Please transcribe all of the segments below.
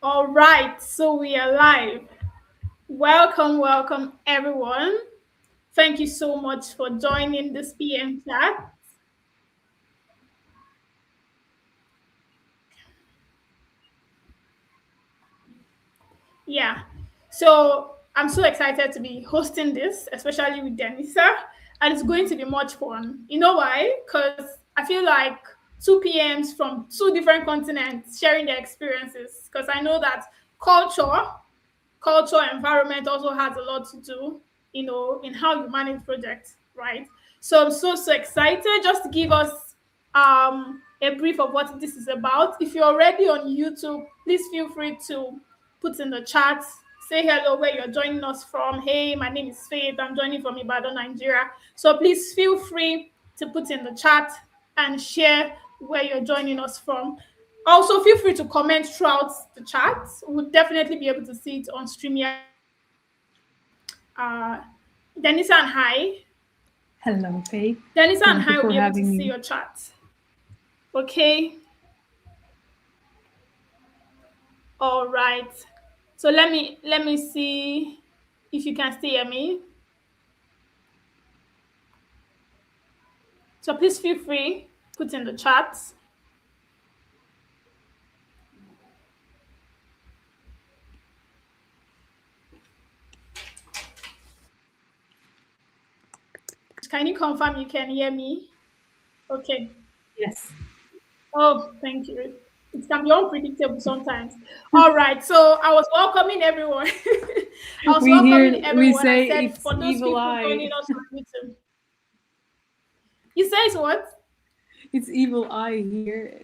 All right, so we are live. Welcome, welcome, everyone. Thank you so much for joining this PM chat. Yeah, so I'm so excited to be hosting this, especially with Denisa, and it's going to be much fun. You know why? Because I feel like two PMs from two different continents sharing their experiences. Because I know that culture environment also has a lot to do, in how you manage projects, right? So I'm so excited. Just to give us a brief of what this is about. If you're already on YouTube, please feel free to put in the chat, say hello where you're joining us from. Hey, my name is Faith. I'm joining from Ibadan, Nigeria. So please feel free to put in the chat and share where you're joining us from. Also, feel free to comment throughout the chat. We'll definitely be able to see it on StreamYard. Uh, Denisa and hi. Hello, Faith. Denisa and Thank you hi will for be able to having see me. your chat. Okay. All right. So let me see if you can still hear me. So please feel free, put in the chat. Can you confirm you can hear me? Okay. Yes. Oh, thank you. It can be unpredictable sometimes. All right. So I was welcoming everyone. I was welcoming We everyone. I say said it's for those evil people eye. joining us on YouTube. You say it's what? It's evil eye here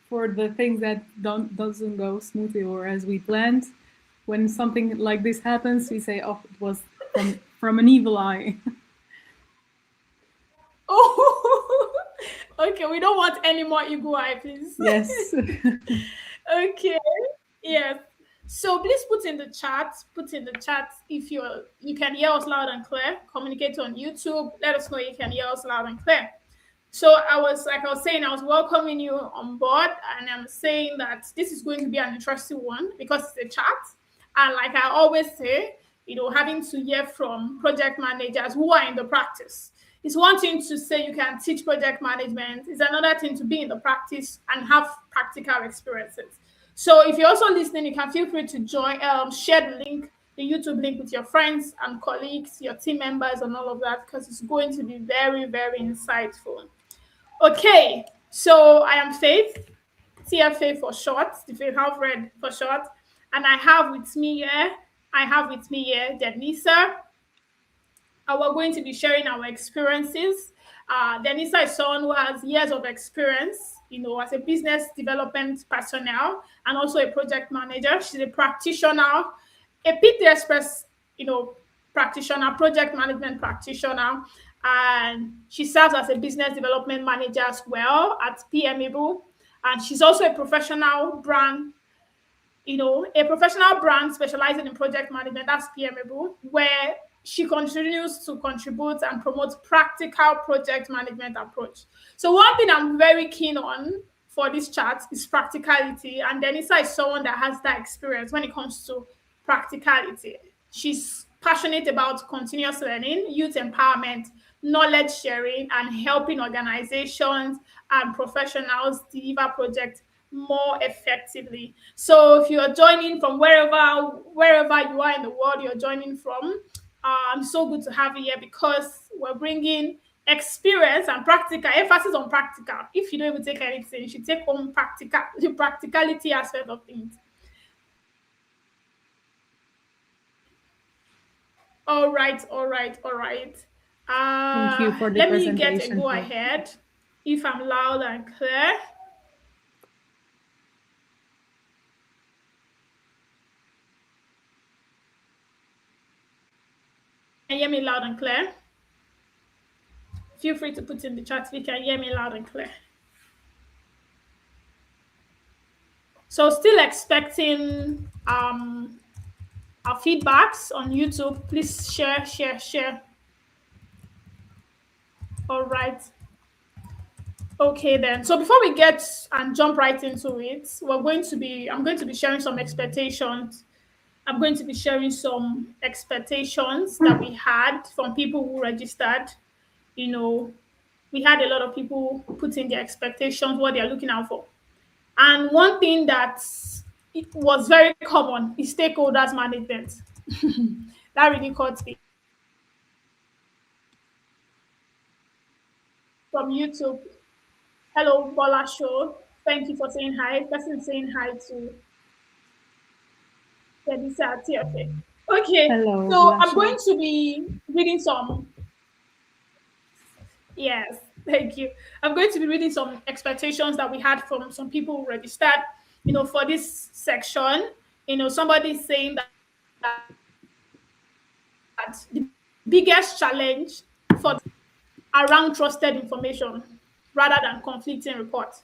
for the things that doesn't go smoothly or as we planned. When something like this happens, we say, "Oh, it was from an evil eye." Oh, okay. We don't want any more ego eye, please. Yes. Okay. Yes. So please put in the chat. Put in the chat if you can hear us loud and clear. Communicate on YouTube. Let us know you can hear us loud and clear. So I was saying, I was welcoming you on board, and I'm saying that this is going to be an interesting one because it's a chat. And like I always say, having to hear from project managers who are in the practice. It's one thing to say you can teach project management. It's another thing to be in the practice and have practical experiences. So if you're also listening, you can feel free to join, share the YouTube link with your friends and colleagues, your team members, and all of that, because it's going to be very, very insightful. Okay, so I am Faith, TFA for short, the Faith Half Read for short, and I have with me here Denisa. We're going to be sharing our experiences. Denisa is someone who has years of experience, as a business development personnel and also a project manager. She's a practitioner, a P3.express, practitioner, project management practitioner, and she serves as a business development manager as well at PMable. And she's also a professional brand specializing in project management. That's PMable, where she continues to contribute and promote practical project management approach. So one thing I'm very keen on for this chat is practicality, and Denisa is someone that has that experience when it comes to practicality. She's passionate about continuous learning, youth empowerment, knowledge sharing, and helping organizations and professionals deliver projects more effectively. So if you are joining from wherever you are in the world you're joining from, I'm so good to have you here because we're bringing experience and practical emphasis on practical. If you don't even take anything, you should take on the practicality aspect of things. All right, all right, all right. Thank you for the Let me get a presentation, go Faith. ahead if I'm loud and clear. Can you hear me loud and clear? Feel free to put in the chat if you can hear me loud and clear. So still expecting our feedbacks on YouTube. Please share, share, share. All right. Okay then. So before we get and jump right into it, I'm going to be sharing some expectations. I'm going to be sharing some expectations that we had from people who registered. You know, we had a lot of people put in their expectations, what they're looking out for. And one thing that it was very common is stakeholders management. That really caught me. From YouTube, hello, Bola Show. Thank you for saying hi. Person saying hi to Denisa Atiafe. Okay, Hello, so I'm Blasha. going to be reading some. Yes, thank you. I'm going to be reading some expectations that we had from some people who registered, for this section. Somebody saying that the biggest challenge for around trusted information rather than conflicting reports.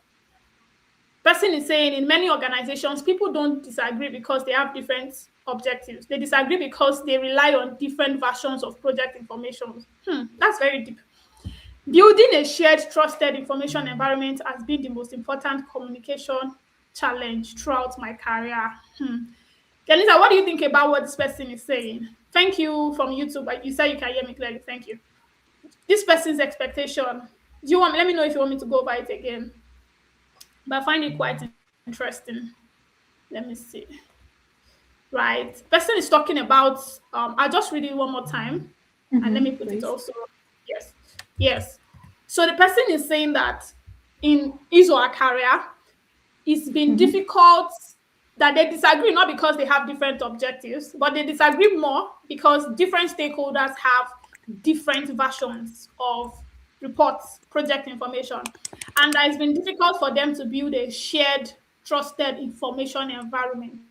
Person is saying in many organizations, people don't disagree because they have different objectives. They disagree because they rely on different versions of project information. That's very deep. Building a shared, trusted information environment has been the most important communication challenge throughout my career. Kenisa, what do you think about what this person is saying? Thank you from YouTube. You said you can hear me clearly. Thank you. This person's expectation. Let me know if you want me to go over it again. But I find it quite interesting. Let me see. Right. Person is talking about I'll just read it one more time and let me put it Please. also. Yes. Yes. So the person is saying that in his or her career, it's been difficult that they disagree not because they have different objectives, but they disagree more because different stakeholders have different versions of reports, project information. And that it's been difficult for them to build a shared, trusted information environment.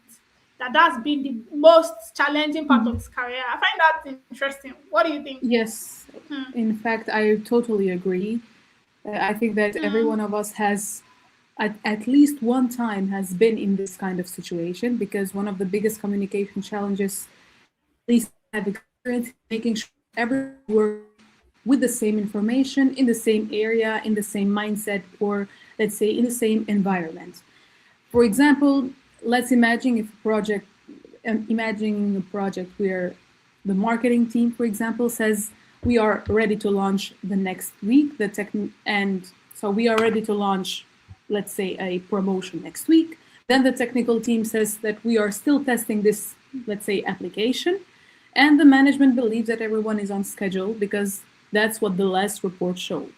That's been the most challenging part of his career. I find that interesting. What do you think? Yes, in fact, I totally agree. I think that every one of us has, at least one time, has been in this kind of situation, because one of the biggest communication challenges, at least I have experienced, making sure everyone works with the same information, in the same area, in the same mindset, or let's say in the same environment. For example, let's imagine imagining a project where the marketing team, for example, says we are ready to launch the next week, and so we are ready to launch, let's say, a promotion next week. Then the technical team says that we are still testing this, let's say, application, and the management believes that everyone is on schedule because that's what the last report showed.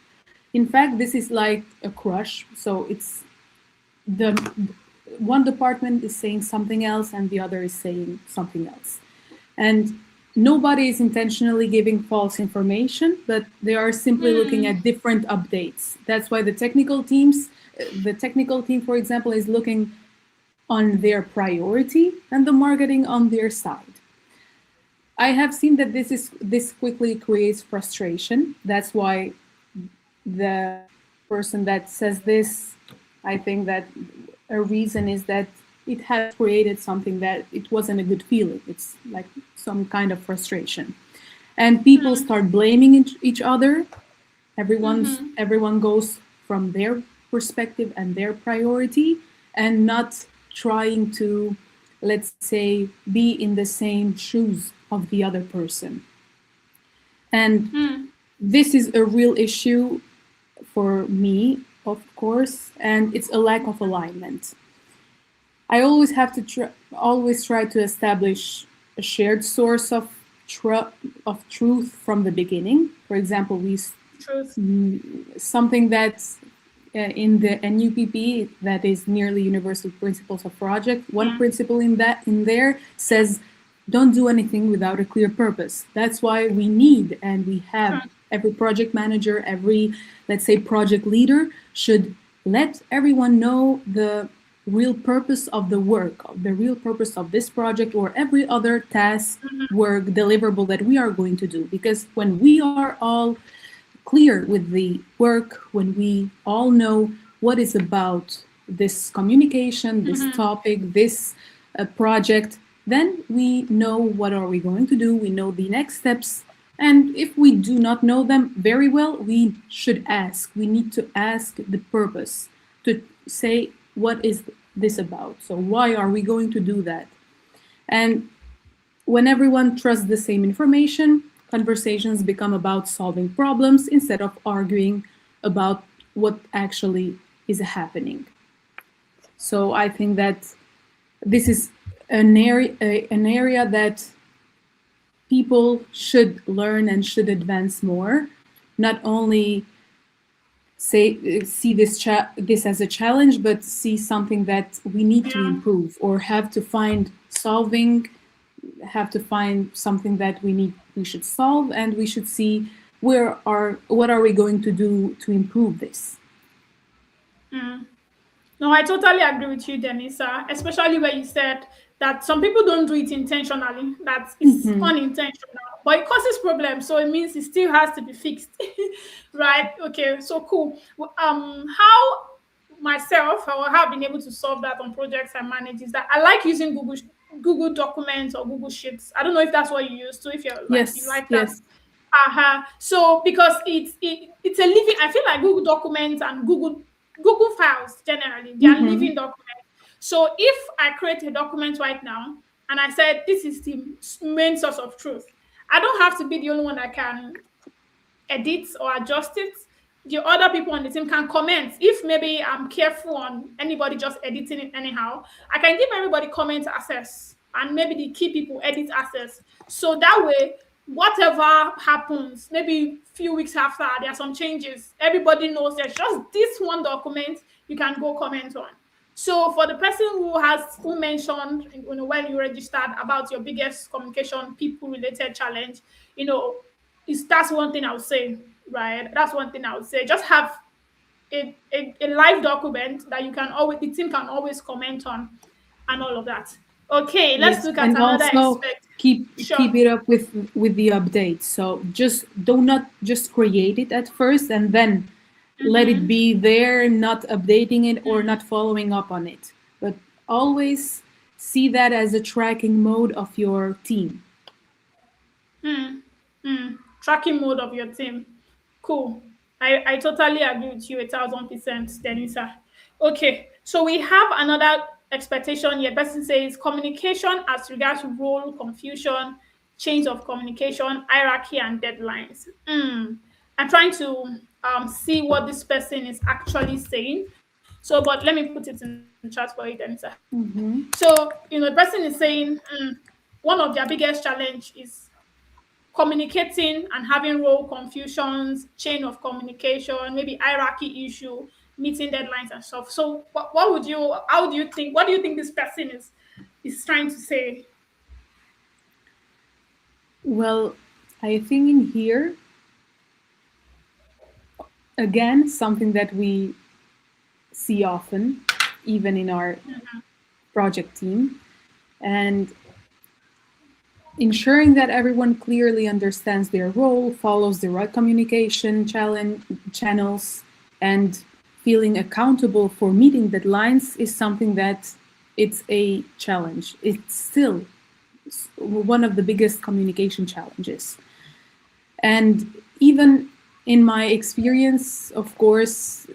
In fact, this is like a crush. So it's the one department is saying something else and the other is saying something else. And nobody is intentionally giving false information, but they are simply looking at different updates. That's why the technical team, for example, is looking on their priority and the marketing on their side. I have seen that this quickly creates frustration. That's why the person that says this, I think that a reason is that it has created something that it wasn't a good feeling. It's like some kind of frustration. And people start blaming each other. Everyone goes from their perspective and their priority, and not trying to, let's say, be in the same shoes of the other person. And this is a real issue for me, of course, and it's a lack of alignment. I always have to try to establish a shared source of truth from the beginning. For example, something that's in the NUPP, that is nearly Universal Principles of Project. One principle in there says, don't do anything without a clear purpose. That's why we need, and we have, every project manager, every, let's say, project leader should let everyone know the real purpose of the work, the real purpose of this project or every other task, work, deliverable that we are going to do. Because when we are all clear with the work, when we all know what is about this communication, this topic, this project, then we know what are we going to do. We know the next steps And if we do not know them very well, we should ask. We need to ask the purpose, to say, what is this about? So, why are we going to do that? And when everyone trusts the same information, conversations become about solving problems instead of arguing about what actually is happening. So I think that this is an area that people should learn and should advance more, not only see this as a challenge, but see something that we need to Yeah. improve or have to find solving, have to find something that we should solve, and we should see what are we going to do to improve this. Mm. No, I totally agree with you, Denisa, especially where you said that some people don't do it intentionally, that it's Mm-hmm. unintentional, but it causes problems, so it means it still has to be fixed. Right? Okay, so cool. How myself, how I have been able to solve that on projects I manage is that I like using Google Documents or Google Sheets. I don't know if that's what you use to, if you're like you Yes, like that. yes. So because it's a living, I feel like Google Documents and Google Files generally, they are Mm-hmm. living documents. So if I create a document right now and I said this is the main source of truth, I don't have to be the only one that can edit or adjust it. The other people on the team can comment. If maybe I'm careful on anybody just editing it anyhow, I can give everybody comment access and maybe the key people edit access. So that way, whatever happens, maybe few weeks after there are some changes, everybody knows there's just this one document you can go comment on. So for the person who mentioned, when you registered about your biggest communication people related challenge, is that's one thing I would say, right? That's one thing I would say. Just have a live document that the team can always comment on and all of that. Okay, let's Yes, look at and another also aspect. keep Sure. it up with the updates. So just do not just create it at first and then let it Mm-hmm. be there, not updating it or not following up on it. But always see that as a tracking mode of your team. Mm. Mm. Tracking mode of your team. Cool. I totally agree with you 1,000%, Denisa. Okay, so we have another expectation here. Person says communication as regards to role confusion, chains of communication, hierarchy, and deadlines. I'm trying to see what this person is actually saying. So, but let me put it in the chat for you, Denisa. Mm-hmm. So, the person is saying one of their biggest challenge is communicating and having role confusions, chain of communication, maybe hierarchy issue, meeting deadlines and stuff. So what do you think this person is trying to say? Well, I think in here, again, something that we see often, even in our project team, and ensuring that everyone clearly understands their role, follows the right communication channels, and feeling accountable for meeting deadlines is something that it's a challenge. It's still one of the biggest communication challenges. And even in my experience, of course,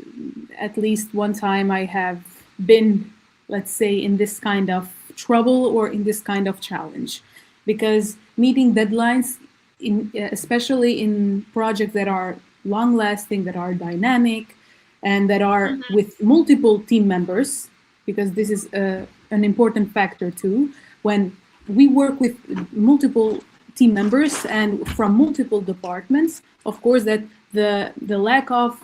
at least one time I have been, let's say, in this kind of trouble or in this kind of challenge. Because meeting deadlines, especially in projects that are long lasting, that are dynamic, and that are with multiple team members, because this is an important factor too. When we work with multiple team members and from multiple departments, of course, that the lack of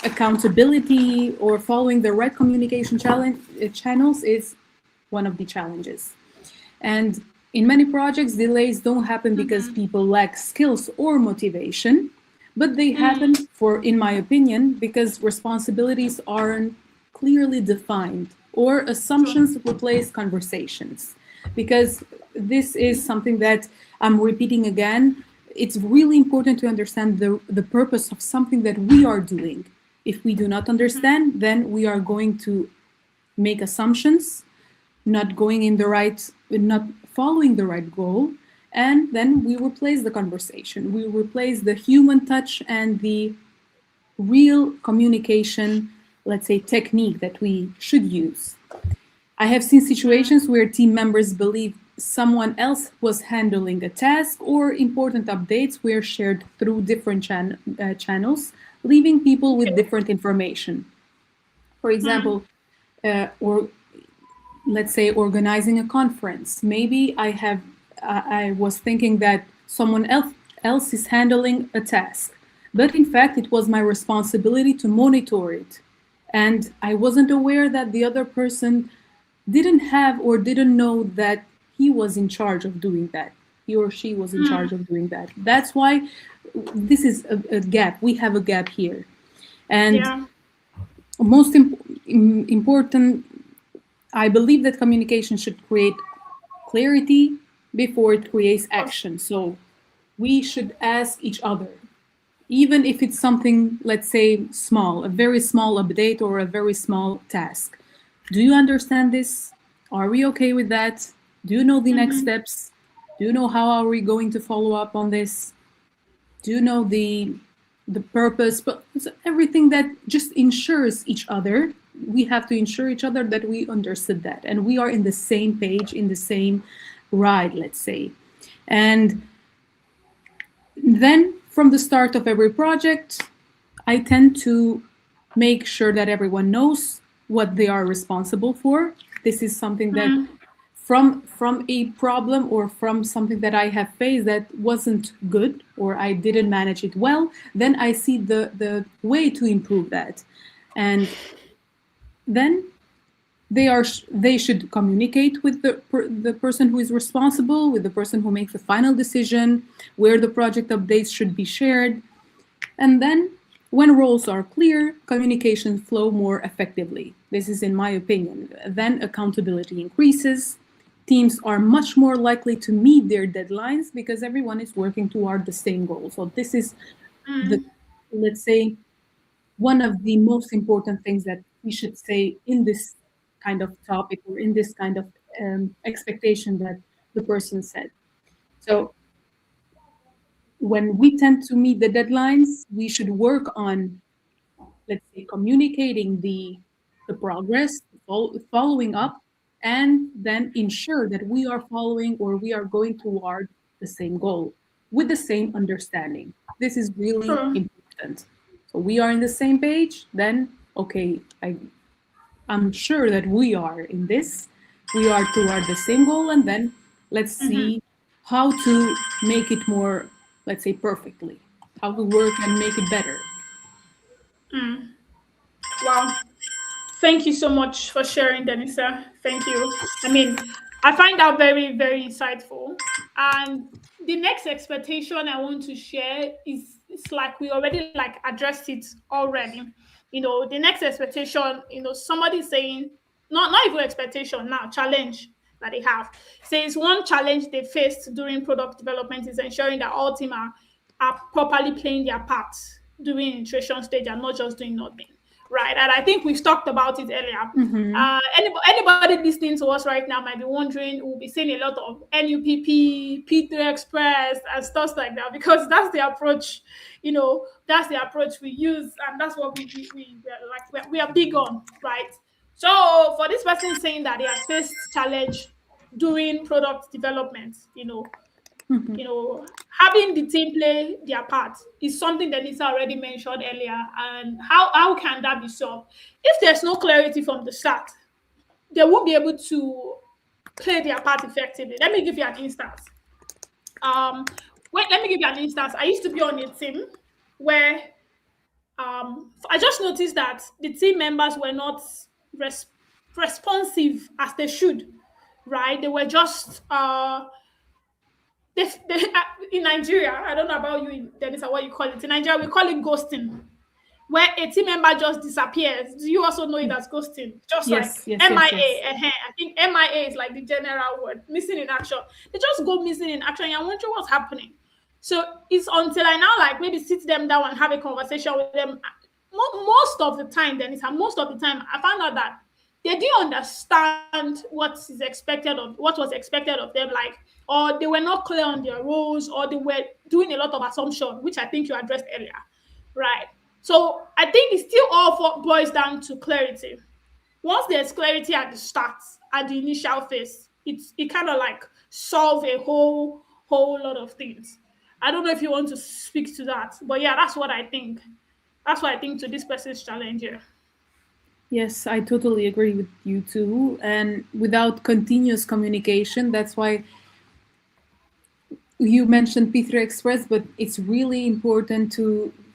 accountability or following the right communication channels is one of the challenges. And in many projects, delays don't happen because people lack skills or motivation, but they happen, in my opinion, because responsibilities aren't clearly defined or True. assumptions replace conversations. Because this is something that I'm repeating again. It's really important to understand the purpose of something that we are doing. If we do not understand, then we are going to make assumptions, not following the right goal, And then we replace the conversation. We replace the human touch and the real communication, let's say, technique that we should use. I have seen situations where team members believe someone else was handling a task, or important updates were shared through different channels, leaving people with different information. For example, or let's say organizing a conference. Maybe I was thinking that someone else is handling a task, but in fact it was my responsibility to monitor it, and I wasn't aware that the other person didn't have or didn't know that he was in charge of doing that. He or she was in charge of doing that. That's why this is a gap. We have a gap here. And Yeah. most important, I believe that communication should create clarity before it creates action. So we should ask each other, even if it's something, let's say, small, a very small update or a very small task. Do you understand this? Are we okay with that? Do you know the next steps? Do you know how are we going to follow up on this? Do you know the purpose? But it's everything that just ensures each other. We have to ensure each other that we understood that and we are in the same page, in the same ride, let's say. And then from the start of every project, I tend to make sure that everyone knows what they are responsible for. This is something that from a problem or from something that I have faced that wasn't good or I didn't manage it well, then I see the way to improve that. And then they should communicate with the person who is responsible, with the person who makes the final decision, where the project updates should be shared. And then when roles are clear, communication flow more effectively. This is in my opinion. Then accountability increases. Teams are much more likely to meet their deadlines because everyone is working toward the same goal. So this is the, let's say, one of the most important things that we should say in this kind of topic or in this kind of expectation that the person said. So when we tend to meet the deadlines, we should work on, let's say, communicating the progress, following up, and then ensure that we are following or we are going toward the same goal with the same understanding. This is really True. important. So we are in the same page, then okay, I'm sure that we are in this. We are toward the same goal, and then let's see how to make it more, let's say, perfectly, how to work and make it better. Wow. Thank you so much for sharing, Denisa. Thank you. I mean, I find that very, very insightful. And the next expectation I want to share is it's like we already like addressed it already. The next expectation, somebody saying not even expectation now, challenge that they have. Says one challenge they faced during product development is ensuring that all team are properly playing their parts during iteration stage and not just doing nothing. Right. And I think we've talked about it earlier. Anybody listening to us right now might be wondering, we'll be seeing a lot of NUPP, P3.express, and stuff like that, because that's the approach, that's the approach we use. And that's what we are big on. Right. So for this person saying that they have faced challenge during product development, having the team play their part is something that Lisa already mentioned earlier. And how can that be solved? If there's no clarity from the start, they won't be able to play their part effectively. Let me give you an instance. Let me give you an instance. I used to be on a team where I just noticed that the team members were not res- responsive as they should, right? They were just in Nigeria, I don't know about you in Denisa, what you call it. In Nigeria, we call it ghosting, where a team member just disappears. Do you also know it as ghosting? Just like Yes, yes, yes, MIA. yes. I think MIA is like the general word, missing in action. They just go missing in action. And I wonder what's happening. So it's until I now like maybe sit them down and have a conversation with them. Most of the time, Denisa, most of the time, I found out that they didn't understand what was expected of them, like, or they were not clear on their roles, or they were doing a lot of assumption, which I think you addressed earlier, right? So I think it still boils down to clarity. Once there's clarity at the start, at the initial phase, it kind of like solve a whole lot of things. I don't know if you want to speak to that, but yeah, that's what I think. That's what I think to this person's challenge here. Yes, I totally agree with you too. And without continuous communication, that's why you mentioned P3.express, but it's really important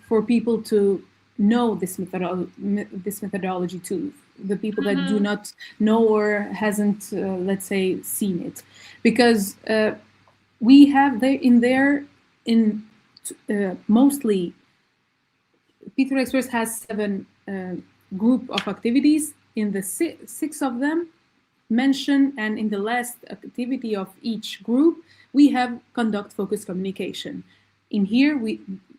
for people to know this methodology too. The people that do not know or hasn't, let's say, seen it, because we have mostly P3.express has 7 group of activities. In the 6 of them mentioned, and in the last activity of each group, we have conduct focused communication. In here,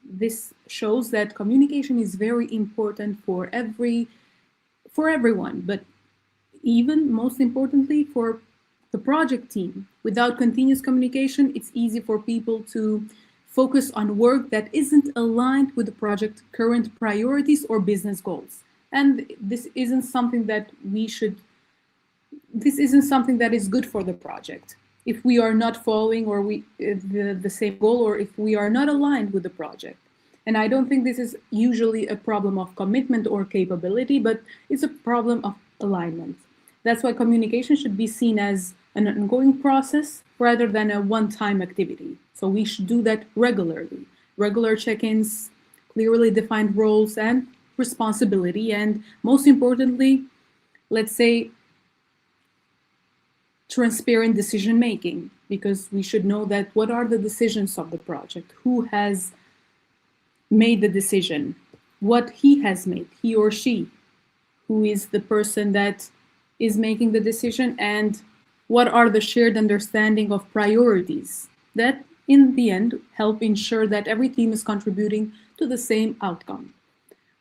this shows that communication is very important for everyone, but even most importantly for the project team. Without continuous communication, it's easy for people to focus on work that isn't aligned with the project's current priorities or business goals. And this isn't something that is good for the project. If we are not following the same goal, or if we are not aligned with the project. And I don't think this is usually a problem of commitment or capability, but it's a problem of alignment. That's why communication should be seen as an ongoing process rather than a one-time activity. So we should do that regularly. Regular check-ins, clearly defined roles and responsibility, and most importantly, let's say, transparent decision making, because we should know that what are the decisions of the project, who has made the decision, what he has made, he or she, who is the person that is making the decision, and what are the shared understanding of priorities that in the end help ensure that every team is contributing to the same outcome.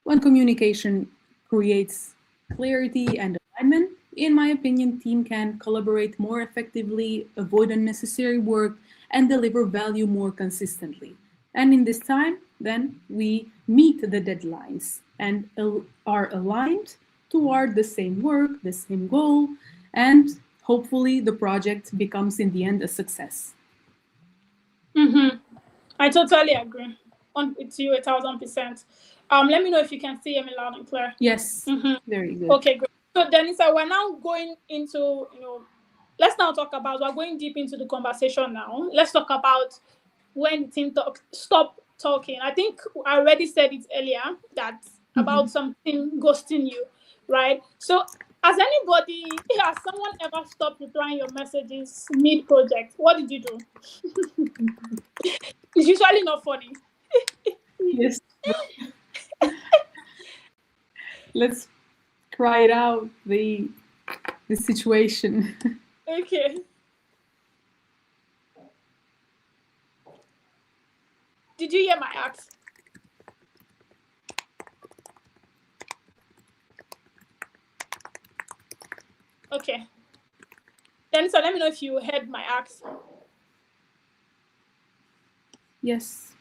When communication creates clarity and alignment, in my opinion, team can collaborate more effectively, avoid unnecessary work, and deliver value more consistently. And in this time, then we meet the deadlines and are aligned toward the same work, the same goal, and hopefully the project becomes in the end a success. I totally agree with you 1,000%. Let me know if you can see me loud and clear. Yes, very good. Okay, great. So Denisa, we're now going into, let's now talk about, we're going deep into the conversation now. Let's talk about when the team stop talking. I think I already said it earlier that about something ghosting you, right? So has someone ever stopped replying your messages mid-project? What did you do? It's usually not funny. Yes. Let's cry it out, the situation. Okay. Did you hear my ask? Okay. Then so let me know if you heard my ask. Yes.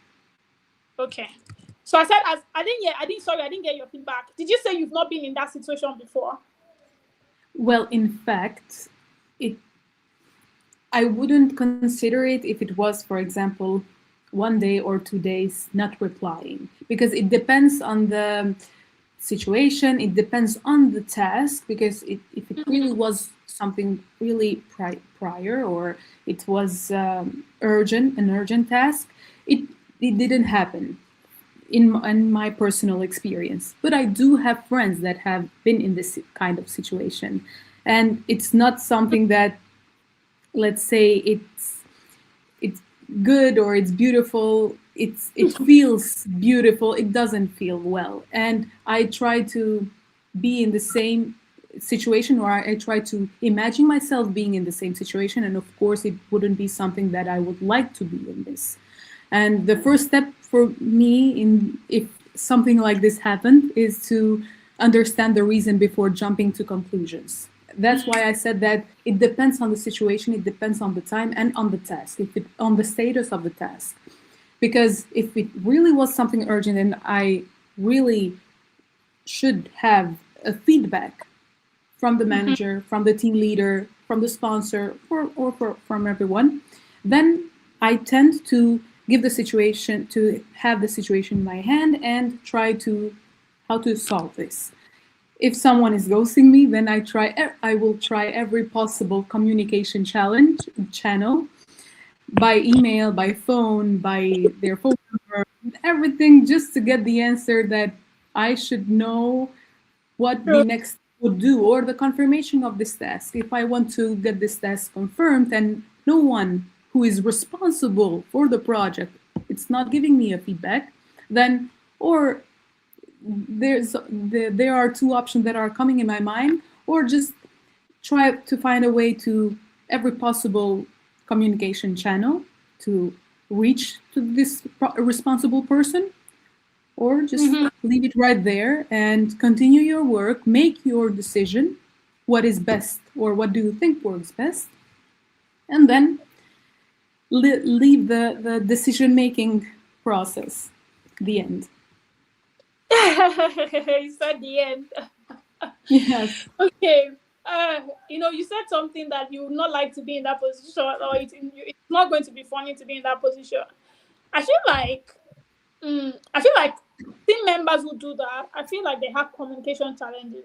Okay. So I said, I didn't get your feedback. Did you say you've not been in that situation before? Well, in fact, I wouldn't consider it if it was, for example, 1 day or 2 days not replying, because it depends on the situation, it depends on the task, because if it really was something really prior, or it was an urgent task, it didn't happen in my personal experience. But I do have friends that have been in this kind of situation, and it's not something that, let's say, it's good or it's beautiful. It feels beautiful. It doesn't feel well. And I try to be in the same situation, or I try to imagine myself being in the same situation. And of course, it wouldn't be something that I would like to be in this. And the first step for me, if something like this happened, is to understand the reason before jumping to conclusions. That's why I said that it depends on the situation, it depends on the time and on the task, on the status of the task. Because if it really was something urgent and I really should have a feedback from the manager, from the team leader, from the sponsor, from everyone, then I tend to give the situation, to have the situation in my hand and try to how to solve this. If someone is ghosting me, then I will try every possible communication channel, by email, by phone, by their phone number, everything, just to get the answer that I should know what the next would do, or the confirmation of this task. If I want to get this task confirmed and no one who is responsible for the project, it's not giving me a feedback, then, or there are two options that are coming in my mind, or just try to find a way to every possible communication channel to reach to this responsible person, or just leave it right there and continue your work, make your decision, what is best, or what do you think works best, and then leave the decision-making process, the end. You said the end. Yes. Okay. You said something that you would not like to be in that position, or it's not going to be funny to be in that position. I feel like team members who do that, I feel like they have communication challenges.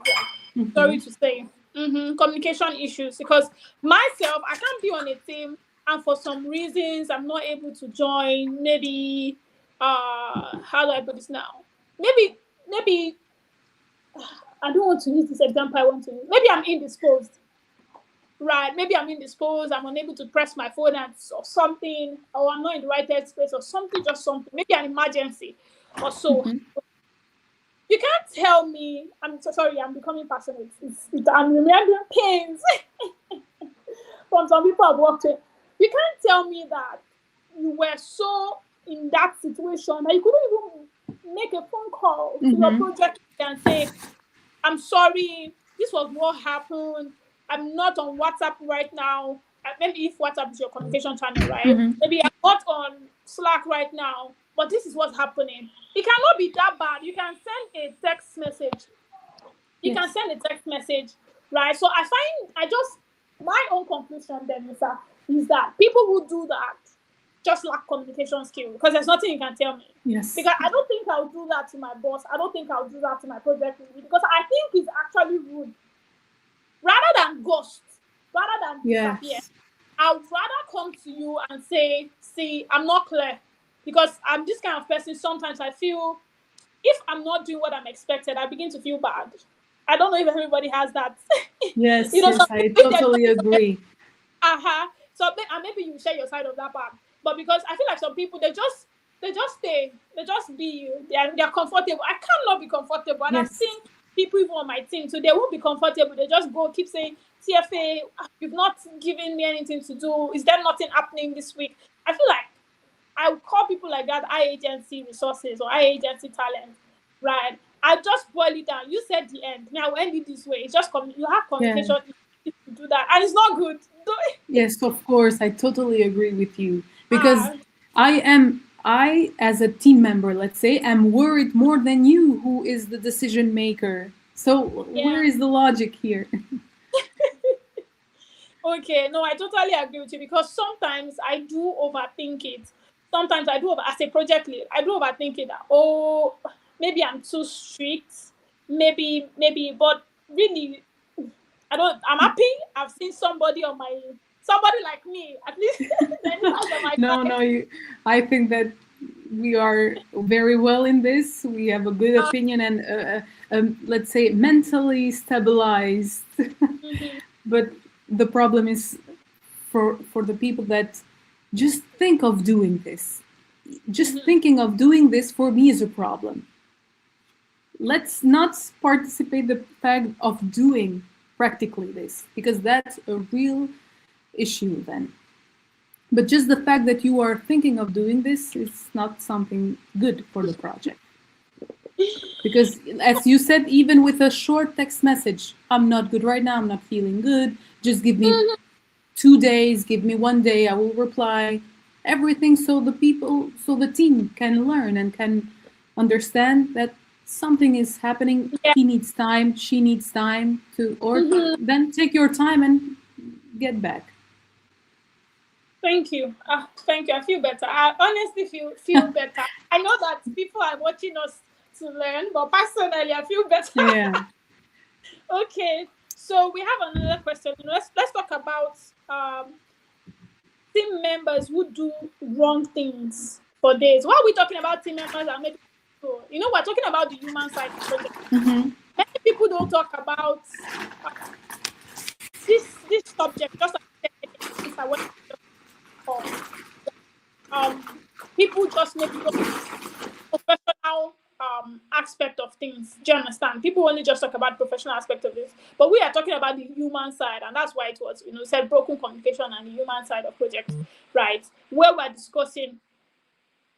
Sorry to say, communication issues. Because myself, I can't be on a team, and for some reasons, I'm not able to join. Maybe, how do I put this now? Maybe I don't want to use this example I want to use. Maybe I'm indisposed. Right, maybe I'm indisposed, I'm unable to press my phone or something, or I'm not in the right headspace or something, just something, maybe an emergency or so. You can't tell me, I'm so sorry, I'm becoming passionate. I'm remembering pains from some people I've worked with. You can't tell me that you were so in that situation that you couldn't even make a phone call to your project and say, I'm sorry, this was what happened. I'm not on WhatsApp right now. Maybe if WhatsApp is your communication channel, right? Maybe I'm not on Slack right now, but this is what's happening. It cannot be that bad. You can send a text message. You can send a text message, right? So my own conclusion then is that people who do that just lack communication skill, because there's nothing you can tell me. Yes. Because I don't think I'll do that to my boss. I don't think I'll do that to my project lead, because I think it's actually rude. Rather than ghost, rather than disappear, I would rather come to you and say, see, I'm not clear. Because I'm this kind of person, sometimes I feel, if I'm not doing what I'm expected, I begin to feel bad. I don't know if everybody has that. Yes, I totally agree. So maybe you share your side of that part. But because I feel like some people, they just stay, they just be, they're comfortable. I cannot be comfortable. And I've seen people even on my team, so they won't be comfortable. They just keep saying, TFA, you've not given me anything to do. Is there nothing happening this week? I feel like I would call people like that I agency resources or I agency talent, right? I just boil it down. You said the end. Now I'll end it this way. It's just you have communication to do that, and it's not good. Yes, of course, I totally agree with you, because I, as a team member, let's say, am worried more than you, who is the decision maker. So where is the logic here? Okay, no, I totally agree with you, because sometimes I do overthink it. Sometimes I do as a project lead, I do overthink it. Oh, maybe I'm too strict. Maybe, but really, I'm happy. I've seen somebody like me, at least. I think that we are very well in this. We have a good opinion and let's say mentally stabilized. But the problem is for the people that just think of doing this. Just thinking of doing this for me is a problem. Let's not participate the fact of doing practically this, because that's a real issue then. But just the fact that you are thinking of doing this is not something good for the project. Because as you said, even with a short text message, I'm not good right now, I'm not feeling good, just give me 2 days, give me 1 day, I will reply. Everything so the people, so the team can learn and can understand that something is happening. Yeah. He needs time, she needs time to, or Mm-hmm. then take your time and get back. Thank you. Thank you. I feel better. I honestly feel better. I know that people are watching us to learn, but personally, I feel better. Yeah. Okay. So we have another question. Let's talk about team members who do wrong things for days. Why are we talking about team members and maybe we're talking about the human side of project. Mm-hmm. Many people don't talk about uh, this subject just like I went for. People just maybe look at professional aspect of things. Do you understand? People only just talk about professional aspect of this, but we are talking about the human side, and that's why it was said broken communication and the human side of projects, right? Where we're discussing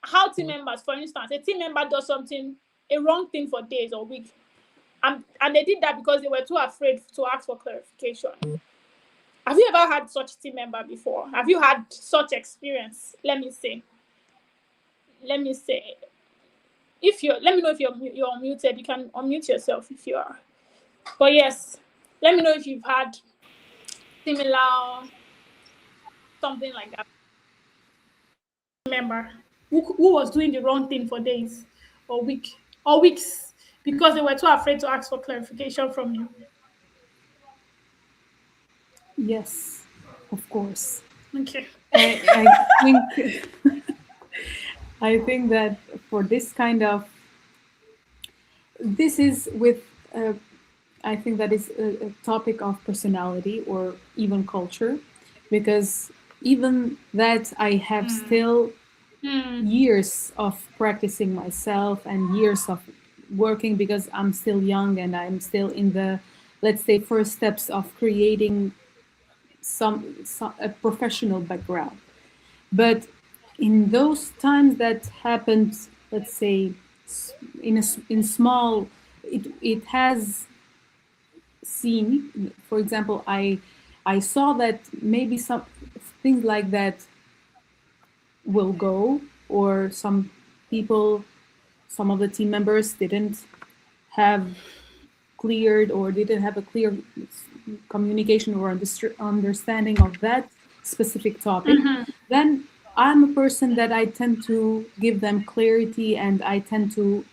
how team members, for instance, a team member does something a wrong thing for days or weeks, and they did that because they were too afraid to ask for clarification. Have you ever had such team member before? Have you had such experience? Let me say if you're let me know if you're unmuted. You can unmute yourself if you are. But yes, let me know if you've had similar something like that. Member who was doing the wrong thing for days or weeks because they were too afraid to ask for clarification from you. Yes, of course. Okay. I think I think that for this kind of, this is with I think that is a topic of personality or even culture, because even that I have still years of practicing myself and years of working, because I'm still young and I'm still in the, let's say, first steps of creating some a professional background. But in those times that happened, let's say, in small, it has seen, for example, I saw that maybe some things like that will go, or some people, some of the team members didn't have cleared or didn't have a clear communication or understanding of that specific topic, then I'm a person that I tend to give them clarity, and I tend to,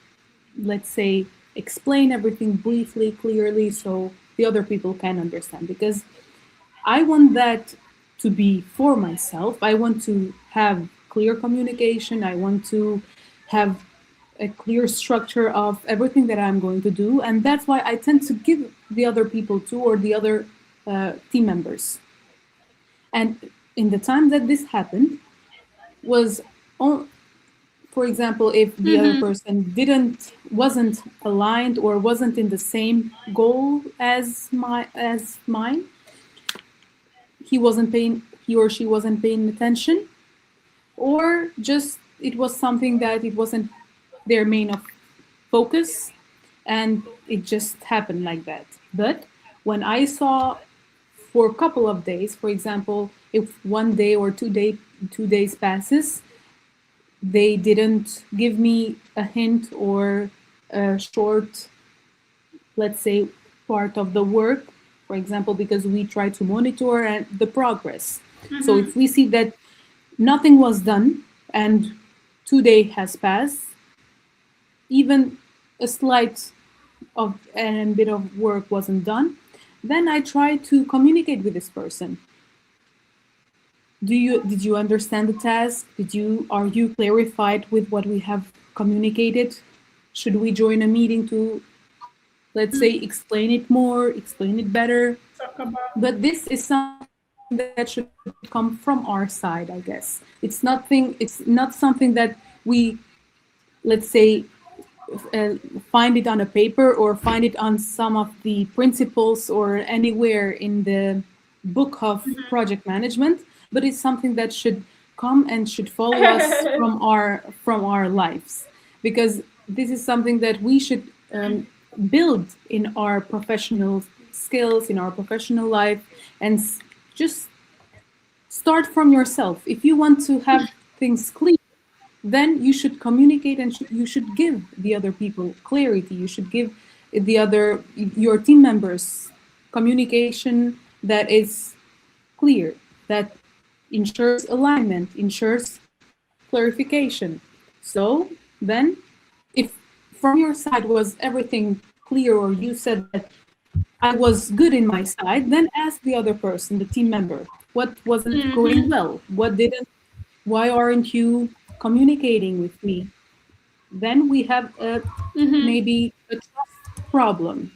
let's say, explain everything briefly, clearly, so the other people can understand. Because I want that to be for myself. I want to have clear communication. I want to have a clear structure of everything that I'm going to do. And that's why I tend to give the other people too, or the other team members. And in the time that this happened, was on, for example, if the other person wasn't aligned or wasn't in the same goal as mine, he or she wasn't paying attention, or just it was something that it wasn't their main of focus, and it just happened like that. But when I saw for a couple of days, for example, if 1 day or 2 days passes, they didn't give me a hint or a short, let's say, part of the work, for example, because we try to monitor the progress. So if we see that nothing was done and 2 days has passed, even a slight of and bit of work wasn't done, then I try to communicate with this person. Did you understand the task? Are you clarified with what we have communicated? Should we join a meeting to, let's say, explain it more, explain it better? Talk about. But this is something that should come from our side, I guess. It's not something that we, let's say, find it on a paper or find it on some of the principles or anywhere in the book of project management, but it's something that should come and should follow us from our lives, because this is something that we should build in our professional skills, in our professional life, and just start from yourself. If you want to have things clear, then you should communicate and you should give the other people clarity. You should give your team members communication that is clear, that ensures alignment, ensures clarification. So then, if from your side was everything clear, or you said that I was good in my side, then ask the other person, the team member, what wasn't going well? What didn't? Why aren't you communicating with me? Then we have maybe a trust problem.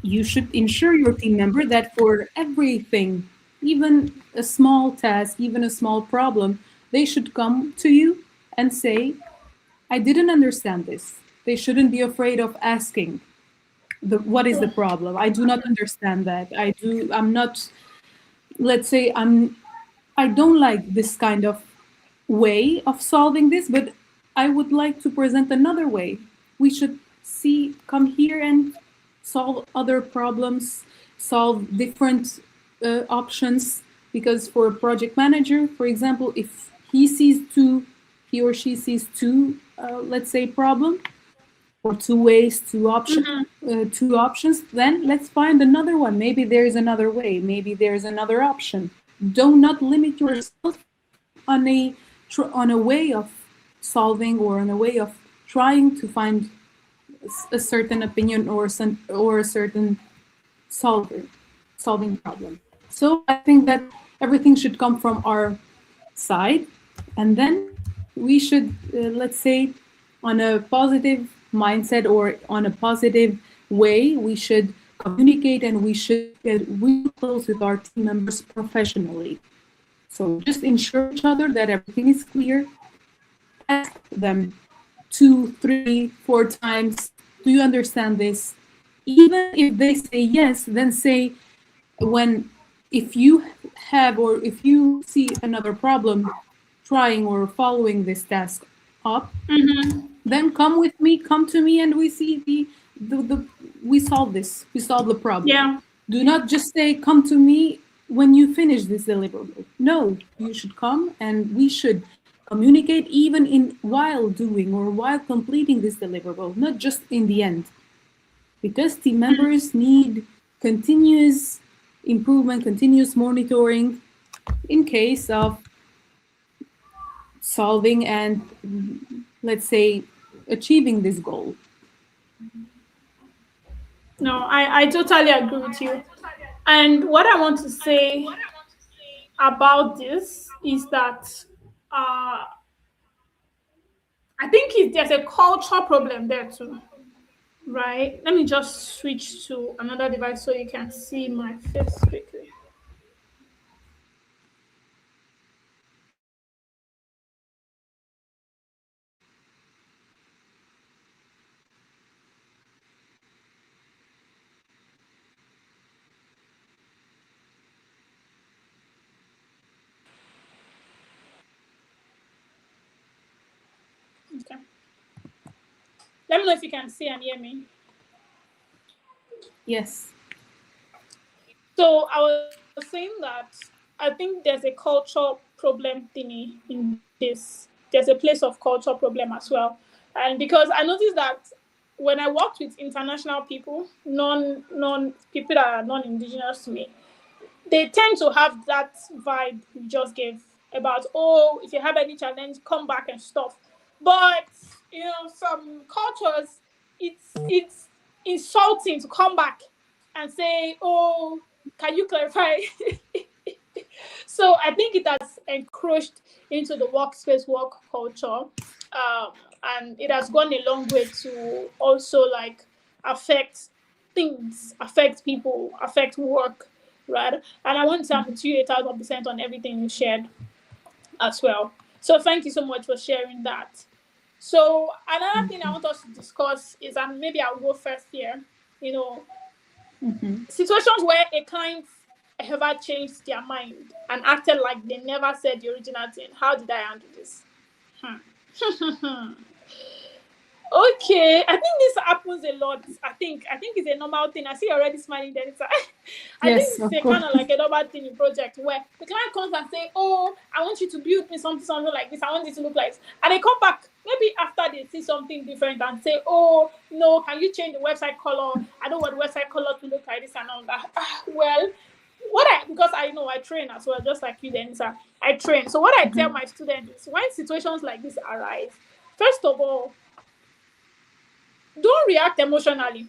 You should ensure your team member that for everything, even a small task, even a small problem, they should come to you and say, I didn't understand this. They shouldn't be afraid of asking what is the problem. I do not understand that. I'm not, let's say, I don't like this kind of way of solving this, but I would like to present another way. We should come here and solve other problems, solve different options. Because for a project manager, for example, if he or she sees two, let's say, problem or two ways, two options, then let's find another one. Maybe there is another way. Maybe there is another option. Do not limit yourself on a way of solving or on a way of trying to find a certain opinion or a certain solving problem. So I think that everything should come from our side, and then we should, let's say, on a positive mindset or on a positive way, we should communicate and we should get really close with our team members professionally. So just ensure each other that everything is clear. Ask them 2, 3, 4 times, do you understand this? Even if they say yes, then say, if you have or if you see another problem trying or following this task up, then come with me, come to me, and we see we solve this. We solve the problem. Yeah. Do not just say, come to me when you finish this deliverable. No, you should come and we should communicate even while doing or while completing this deliverable, not just in the end. Because team members need continuous improvement, continuous monitoring in case of solving and, let's say, achieving this goal. No, I totally agree with you. And what I want to say about this is that I think there's a culture problem there too, right? Let me just switch to another device so you can see my face quickly. Okay. Let me know if you can see and hear me. Yes. So I was saying that I think there's a culture problem thingy in this. There's a place of culture problem as well. And because I noticed that when I worked with international people, non people that are non-indigenous to me, they tend to have that vibe you just gave about, oh, if you have any challenge, come back and stuff. But some cultures, it's insulting to come back and say, oh, can you clarify? So I think it has encroached into the workspace work culture, and it has gone a long way to also like affect things, affect people, affect work, right? And I want to thank you 1,000% on everything you shared as well. So thank you so much for sharing that. So another thing I want us to discuss is, and maybe I'll go first here, situations where a client ever changed their mind and acted like they never said the original thing. How did I handle this? Okay, I think this happens a lot. I think it's a normal thing. I see you already smiling there. I Yes, think it's of a course. kind of like a normal thing in project where the client comes and say, "Oh, I want you to build me something like this. I want it to look like this," and they come back maybe after they see something different and say, "Oh, no, can you change the website color? I don't want the website color to look like this and all that." Well, because I know I train as well, just like you, Denisa. I train. So what I tell my students is when situations like this arise, first of all, don't react emotionally.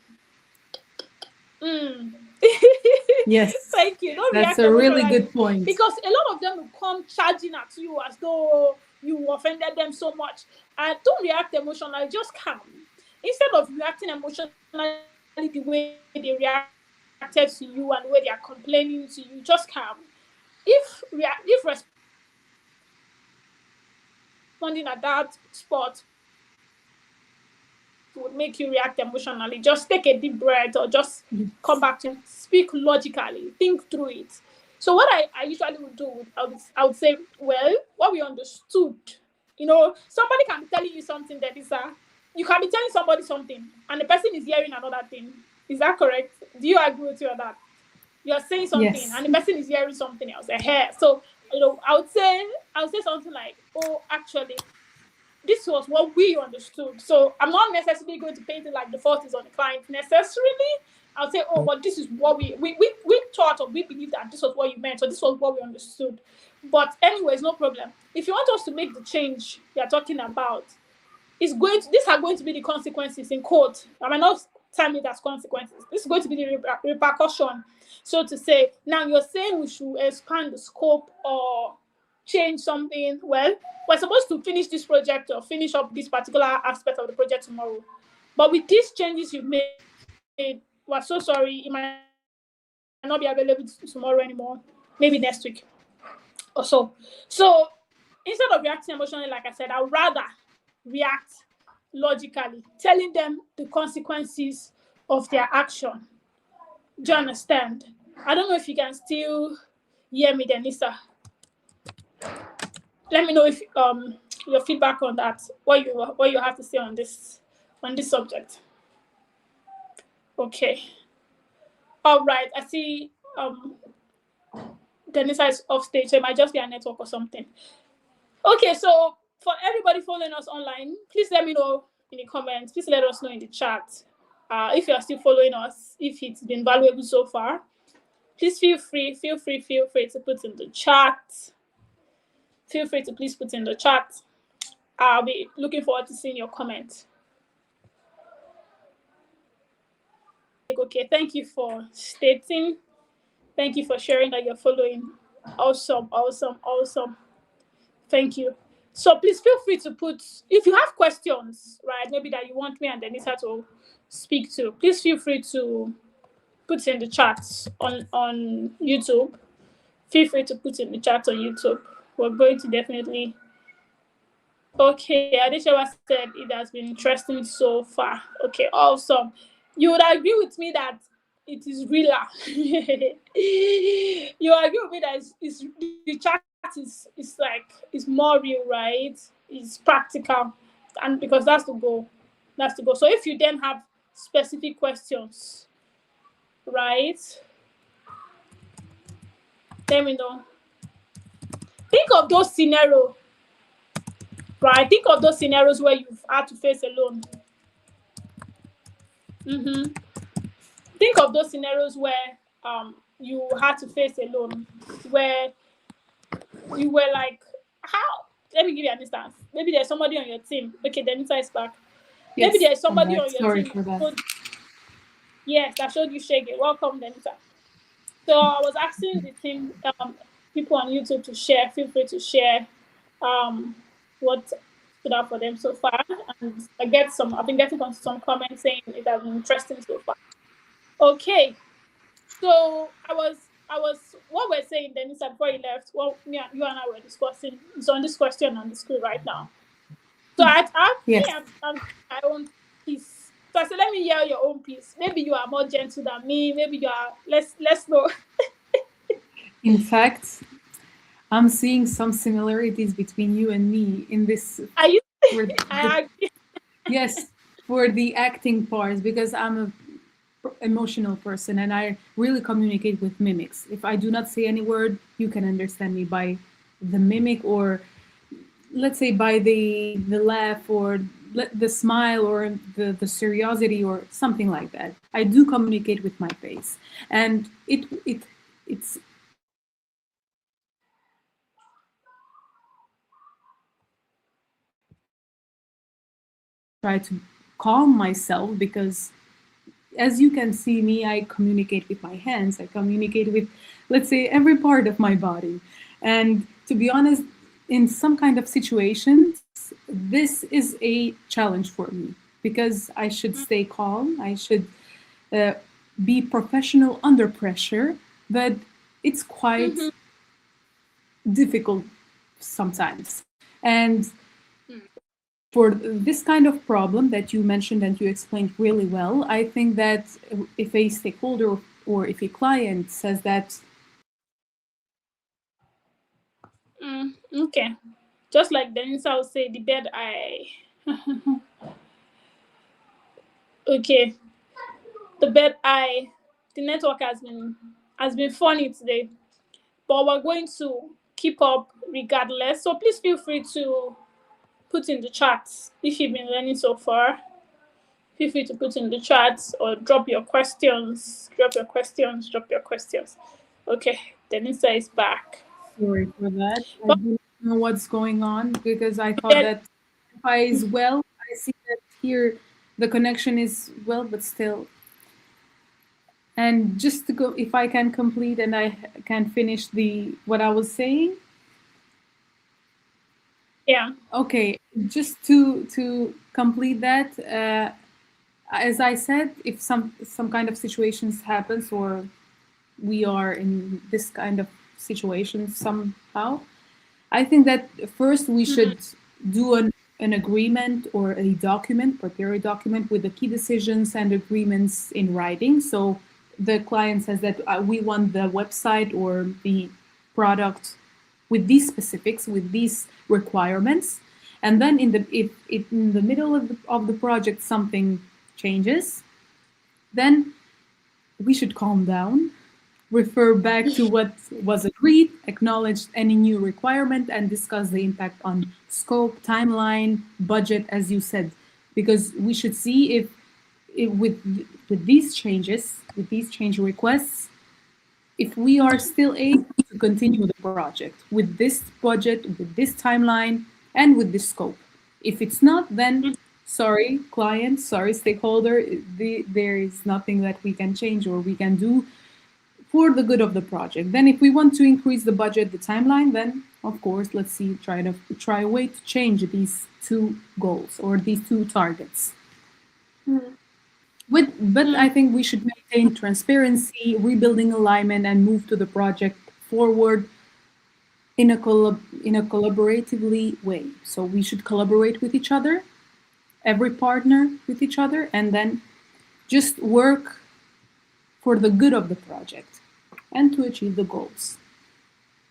Mm. Yes, Thank you. Don't that's react a really emotionally good point. because a lot of them will come charging at you as though you offended them so much. And don't react emotionally, just calm. Instead of reacting emotionally the way they reacted to you and the way they are complaining to you, just calm. If responding at that spot would make you react emotionally, just take a deep breath or just come back to them. Speak logically, think through it. So what I Yes. usually would do, I would say, well, what we understood. Somebody can be telling you something that is you can be telling somebody something and the person is hearing another thing. Is that correct? Do you agree with me on that? You're saying something and the person is hearing something else. Yes. So I would say something like, "Oh, actually, this was what we understood. So I'm not necessarily going to paint it like the fault is on the client necessarily. I'll say, oh, but this is what we thought, or we believe that this was what you meant, or this was what we understood. But anyways, no problem. If you want us to make the change you're talking about, these are going to be the consequences in court. I might not term it as consequences. This is going to be the repercussion, so to say. Now you're saying we should expand the scope or change something. Well, we're supposed to finish this project or finish up this particular aspect of the project tomorrow. But with these changes you've made, we're so sorry. It might not be available tomorrow anymore. Maybe next week or so. So instead of reacting emotionally, like I said, I would rather react logically, telling them the consequences of their action. Do you understand? I don't know if you can still hear me, Denisa. Let me know if your feedback on that. What you have to say on this subject. Okay. All right. I see. Denisa is off stage, so it might just be a network or something. Okay. So for everybody following us online, please let me know in the comments. Please let us know in the chat. If you are still following us, if it's been valuable so far, please feel free to put in the chat. Feel free to please put in the chat. I'll be looking forward to seeing your comments. Okay, thank you for stating. Thank you for sharing that you're following. Awesome. Thank you. So please feel free to put, if you have questions, right, maybe that you want me and Denisa to speak to, please feel free to put in the chat on YouTube. Feel free to put in the chat on YouTube. We're going to definitely. Okay, Adeshewa said it has been interesting so far. Okay, awesome. You would agree with me that it is realer. You agree with me that the chat is more real, right? It's practical, and because that's the goal. That's the goal. So if you then have specific questions, right? Let me know. Think of those scenarios, right? Think of those scenarios where you've had to face alone. Mm-hmm. Think of those scenarios where you had to face alone, where you were like, how? Let me give you an instance. Maybe there's somebody on your team. Okay, Denisa is back. Maybe Yes, there's I'm somebody back. on your Sorry team for that. yes, that showed you Shege. Welcome, Denisa. So I was asking the team, people on YouTube to share. Feel free to share um, what stood out for them so far, and I've been getting some comments saying it has been interesting so far. Okay, so I was what we're saying, Denisa, before you left, what you and I were discussing is on this question on the screen right now. So Yes. I'm my own piece. So I said, let me hear your own piece. Maybe you are more gentle than me. Maybe you are let's know. In fact, I'm seeing some similarities between you and me in this. Are you? With the, I agree. yes, for the acting parts, because I'm a emotional person and I really communicate with mimics. If I do not say any word, you can understand me by the mimic, or let's say by the laugh, or the smile, or the curiosity, or something like that. I do communicate with my face, and it's try to calm myself, because as you can see me, I communicate with my hands, I communicate with, let's say, every part of my body. And to be honest, in some kind of situations, this is a challenge for me, because I should stay calm, I should uh, be professional under pressure, but it's quite Mm-hmm. difficult sometimes. And for this kind of problem that you mentioned and you explained really well, I think that if a stakeholder or if a client says that, Okay. Just like Denisa would say, the bed eye. Okay. The bed eye. The network has been funny today, but we're going to keep up regardless. So please feel free to put in the chat if you've been learning so far. Feel free to put in the chat or drop your questions. Drop your questions. Drop your questions. Okay, Denisa is back. sorry for that, I But do not know what's going on, because I thought then, that Wi-Fi is well. I see that here the connection is well, but still. And just to go, if I can complete and I can finish the what I was saying. yeah. Okay, just to complete that, as I said, if some kind of situations happens, or we are in this kind of situation somehow, I think that first we Mhm. should do an agreement, or a document, prepare a document with the key decisions and agreements in writing. So the client says that we want the website or the product with these specifics, with these requirements. And then if in the middle of the project something changes, then we should calm down, refer back to what was agreed, acknowledge any new requirement, and discuss the impact on scope, timeline, budget, as you said. Because we should see if with these changes, with these change requests, if we are still able to continue the project with this budget, with this timeline, and with this scope. If it's not, then sorry, client, sorry, stakeholder, there is nothing that we can change or we can do for the good of the project. Then, if we want to increase the budget, the timeline, then of course, let's see, try a way to change these two goals or these two targets. Mm. But I Mm. think we should maintain transparency, rebuilding alignment, and move to the project forward in a collaboratively way. So we should collaborate with each other, every partner with each other, and then just work for the good of the project and to achieve the goals.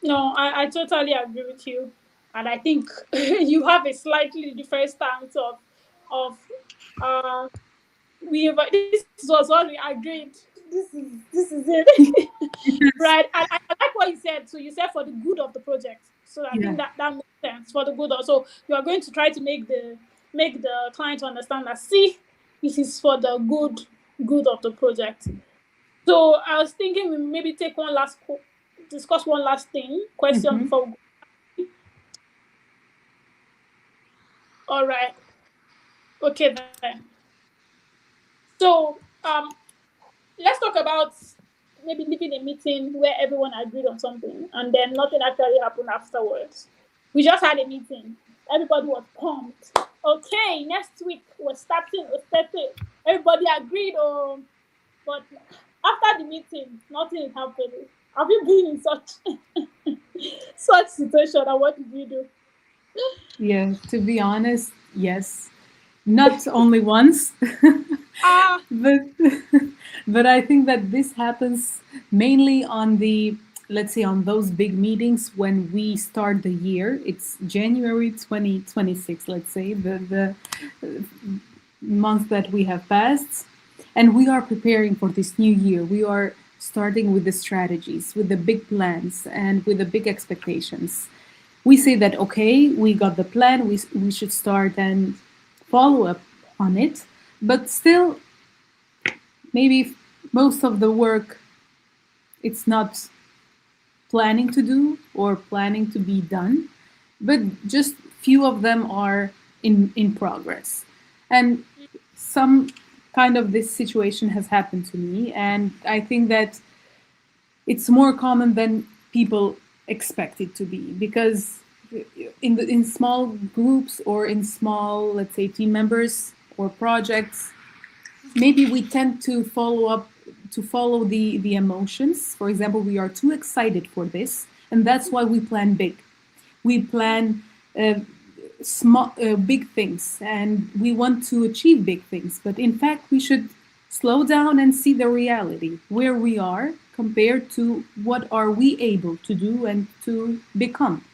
No, I totally agree with you. And I think you have a slightly different stance of uh this was what we agreed. This is it. Right. And I like what you said. So you said for the good of the project. So I Yeah. think that makes sense for the good. Also, you are going to try to make the client understand that, see, this is for the good of the project. So I was thinking we maybe take discuss one last question Mm-hmm. before we go. All right. Okay then. So let's talk about maybe leaving a meeting where everyone agreed on something and then nothing actually happened afterwards. We just had a meeting. Everybody was pumped. Okay, next week we're starting. Everybody agreed on, but after the meeting, nothing is happening. Have you been in such situation, and what did you do? Yeah, to be honest, yes. Not only once, Ah, but but I think that this happens mainly on the, let's say, on those big meetings when we start the year. It's January 2026, let's say. The months that we have passed, and we are preparing for this new year. We are starting with the strategies, with the big plans, and with the big expectations. We say that, okay, we got the plan, we should start and follow up on it, but still, maybe most of the work it's not planning to do or planning to be done, but just few of them are in progress. And some kind of this situation has happened to me, and I think that it's more common than people expect it to be, because in small groups or in small, let's say, team members or projects, maybe we tend to follow the emotions. For example, we are too excited for this, and that's why we plan big. We plan small big things, and we want to achieve big things, but in fact we should slow down and see the reality where we are compared to what are we able to do and to become.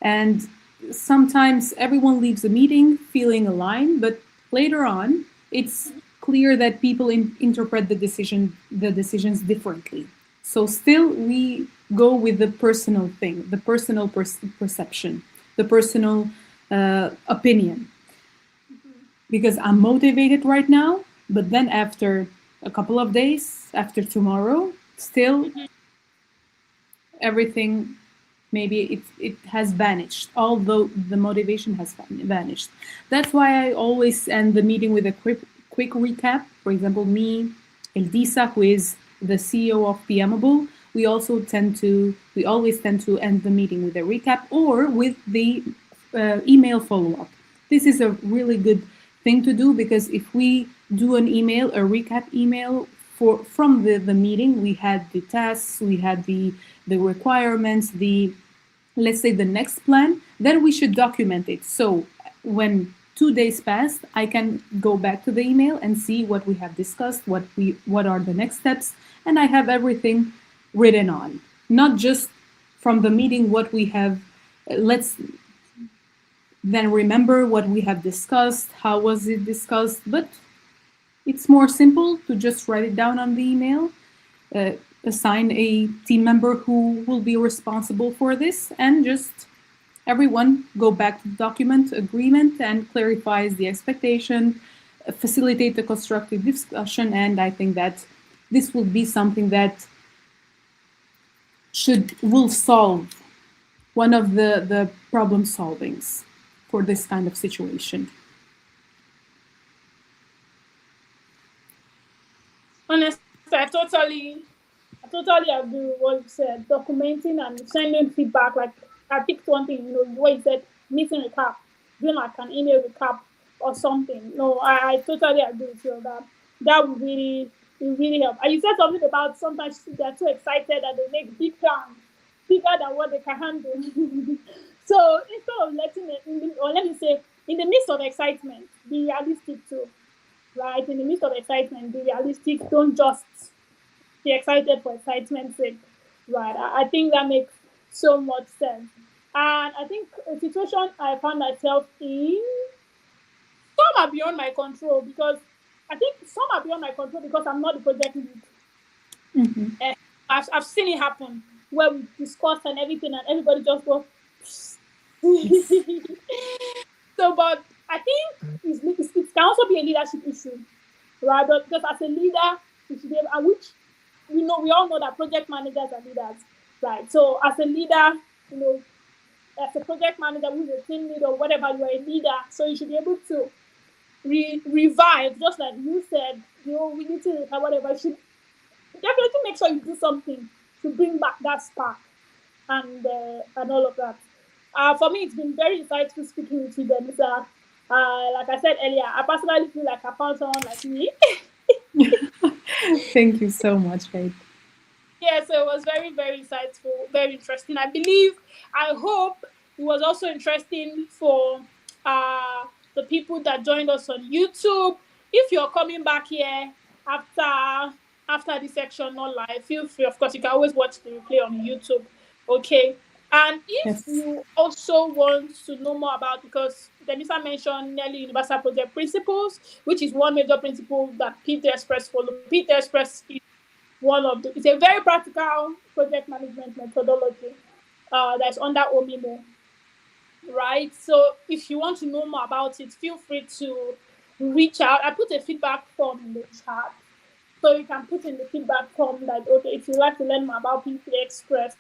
And sometimes everyone leaves a meeting feeling aligned, but later on, it's clear that people interpret the decisions differently. So still, we go with the personal thing, the personal perception, the personal opinion. Because I'm motivated right now, but then after a couple of days, after tomorrow, still everything, maybe it has vanished, although the motivation has vanished. That's why I always end the meeting with a quick recap. For example, me, Eldisa, who is the CEO of PMable, we always tend to end the meeting with a recap or with the email follow-up. This is a really good thing to do, because if we do an email, a recap email from the meeting, we had the tasks, we had the requirements, let's say the next plan, then we should document it. So when 2 days passed, I can go back to the email and see what we have discussed, what are the next steps, and I have everything written on. Not just from the meeting what we have. Let's then remember what we have discussed, how was it discussed, but it's more simple to just write it down on the email, assign a team member who will be responsible for this, and just everyone go back to the document agreement and clarifies the expectation, facilitate the constructive discussion. And I think that this will be something that will solve one of the problem solvings for this kind of situation. Honestly, I totally agree with what you said. Documenting and sending feedback. Like, I picked one thing, what you said, meeting recap, doing like an email recap or something. No, I totally agree with you on that. That would really, it really help. And you said something about sometimes they're too excited that they make big plans, bigger than what they can handle. So instead of letting it, or let me say, in the midst of excitement, be realistic too, right? In the midst of excitement, be realistic. Don't just be excited for excitement's sake, right? I think that makes so much sense. And I think a situation I found myself in, some are beyond my control because I think some are beyond my control because I'm not the project lead. Mm-hmm. I've seen it happen where we discuss and everything, and everybody just goes. Yes. So, but I think it can also be a leadership issue, right? But because as a leader, you should be able, and which we all know that project managers are leaders, right? So as a leader, you know, as a project manager who's a team leader or whatever, you are a leader, so you should be able to revive, just like you said, we need to whatever. You should definitely make sure you do something to bring back that spark and all of that. For me, it's been very insightful speaking with you, Denisa. Like I said earlier, I personally feel like I found someone like me. Thank you so much, Faith. Yeah, so it was very, very insightful, very interesting. I hope it was also interesting for the people that joined us on YouTube. If you're coming back here after this section, not live, feel free. Of course, you can always watch the replay on YouTube. Okay. And if Yes. you also want to know more about, because Denisa mentioned nearly universal project principles, which is one major principle that P3.express follow. P3.express is one of the, it's a very practical project management methodology that's under OMIMO, right? So if you want to know more about it, feel free to reach out. I put a feedback form in the chat. So you can put in the feedback form that, okay, if you'd like to learn more about P3 Express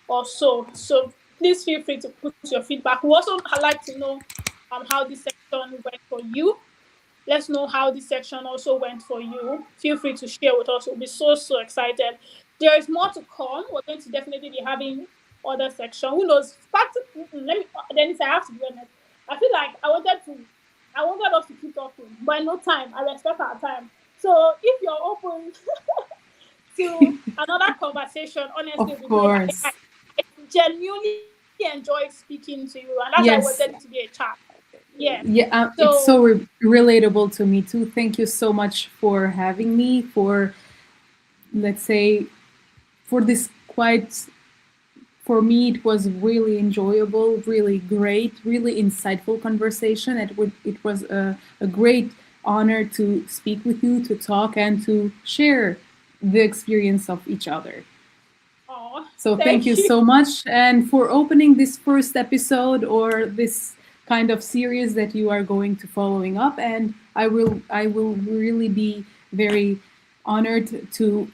or so. So please feel free to put your feedback. We also like to know how this section went for you. Let's know how this section also went for you. Feel free to share with us. We'll be so excited. There is more to come. We're going to definitely be having other section. Who knows? Let me. Dennis, I have to be honest. I feel like I wanted us to keep talking, but no time. I respect our time. So if you're open to another conversation, honestly, Of it'll be great. I course. genuinely enjoyed speaking to you, and that's why I Yes. wanted it to be a chat. Yeah. Yeah, it's So so relatable to me too. Thank you so much for having me, for, let's say, for this quite, for me it was really enjoyable, really great, really insightful conversation. It was a great honor to speak with you, to talk, and to share the experience of each other. oh, So thank you thank you. so much, and for opening this first episode or this kind of series that you are going to following up. And I will really be very honored to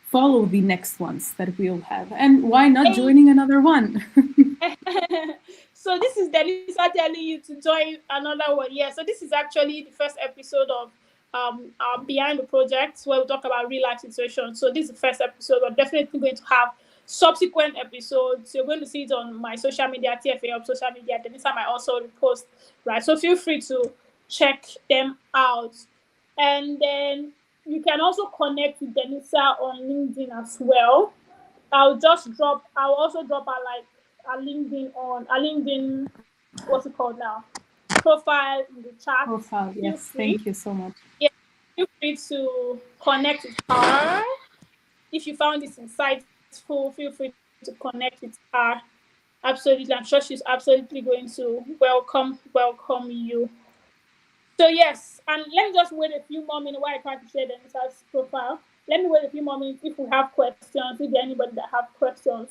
follow the next ones that we'll have. And why not Hey. joining another one? So this is Denisa telling you to join another one. Yeah, so this is actually the first episode of our Behind the Project, where we talk about real life situations. So this is the first episode. We're definitely going to have subsequent episodes. You're going to see it on my social media, TFA of social media. Denisa might also repost, right? So feel free to check them out. And then you can also connect with Denisa on LinkedIn as well. I'll also drop a like a LinkedIn, what's it called now? Profile in the chat. Profile, Feel yes, free. thank you so much. Yeah, feel free to connect with her. If you found this insightful, feel free to connect with her. Absolutely. I'm sure she's absolutely going to welcome you. So yes, and let me just wait a few more minutes while I try to share the Nisa's profile. Let me wait a few more minutes if we have questions, if there anybody that have questions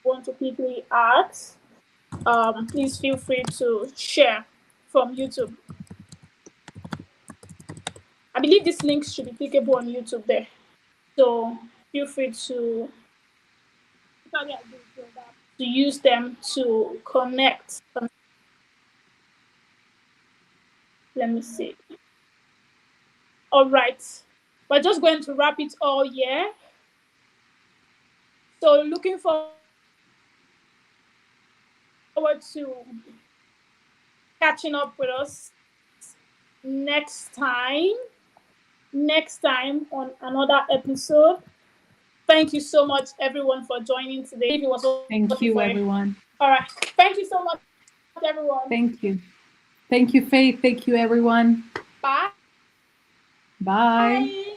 want to quickly ask, please feel free to share from YouTube. I believe these links should be clickable on YouTube there. So feel free to use them to connect. Let me see. All right. We're just going to wrap it all here. So looking forward to catching up with us next time. Next time on another episode. Thank you so much, everyone, for joining today. It was Thank okay you, for you. everyone. All right. Thank you so much, everyone. Thank you. Thank you, Faith. Thank you, everyone. Bye. Bye.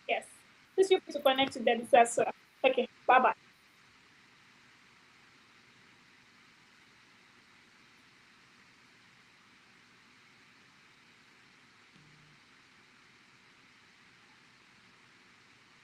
Yes. Please feel free to connect to them. Okay. Bye bye.